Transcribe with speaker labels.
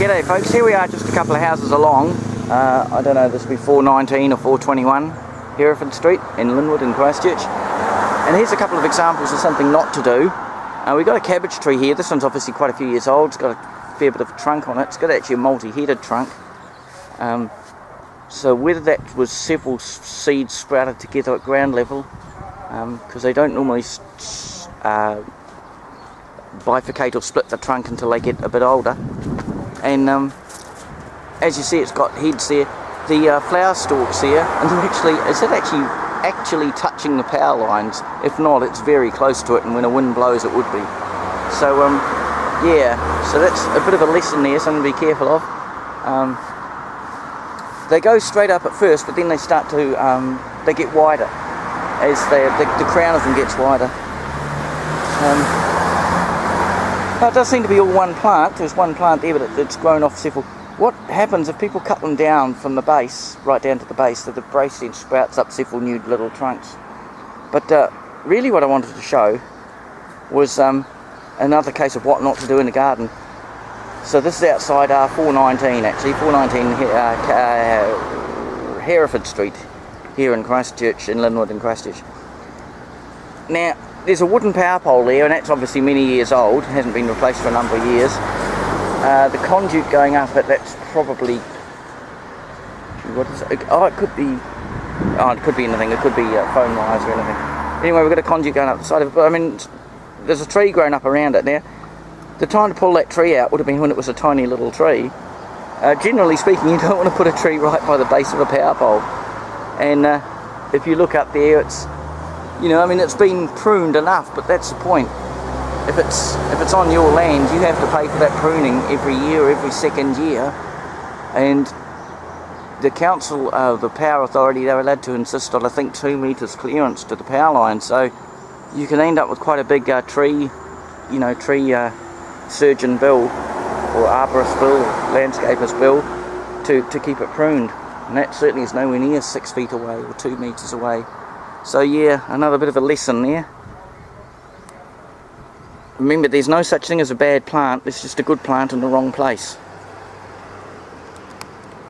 Speaker 1: G'day folks, here we are just a couple of houses along. I don't know, this will be 419 or 421 Hereford Street in Linwood in Christchurch. And here's a couple of examples of something not to do. We've got a cabbage tree here. This one's obviously quite a few years old. It's got a fair bit of a trunk on it. It's got actually a multi-headed trunk. So whether that was several seeds sprouted together at ground level, because they don't normally bifurcate or split the trunk until they get a bit older. And as you see, it's got heads there. The flower stalks there, and is it actually touching the power lines? If not, it's very close to it, and when a wind blows it would be. So yeah, so that's a bit of a lesson there, something to be careful of. They go straight up at first, but then they start to they get wider as the crown of them gets wider. But it does seem to be all one plant. There's one plant there, but it's grown off several. What happens if people cut them down from the base, right down to the base, so the base then sprouts up several new little trunks. But really what I wanted to show was another case of what not to do in the garden. So this is outside 419 actually, 419 Hereford Street here in Christchurch, in Linwood in Christchurch. Now, there's a wooden power pole there, and that's obviously many years old, hasn't been replaced for a number of years. The conduit going up it, that's probably, what is it? Oh, it could be anything. It could be phone wires or anything. Anyway, we've got a conduit going up the side of it, but I mean, there's a tree growing up around it. Now, the time to pull that tree out would have been when it was a tiny little tree. Generally speaking, you don't want to put a tree right by the base of a power pole. And if you look up there, it's, you know, I mean, it's been pruned enough, but that's the point. If it's on your land, you have to pay for that pruning every year, every second year. And the council, the power authority, they're allowed to insist on, I think, 2 metres clearance to the power line. So you can end up with quite a big tree surgeon bill, or arborist bill, landscaper's bill, to keep it pruned. And that certainly is nowhere near 6 feet away or 2 metres away. So yeah, another bit of a lesson there. Remember, there's no such thing as a bad plant, there's just a good plant in the wrong place.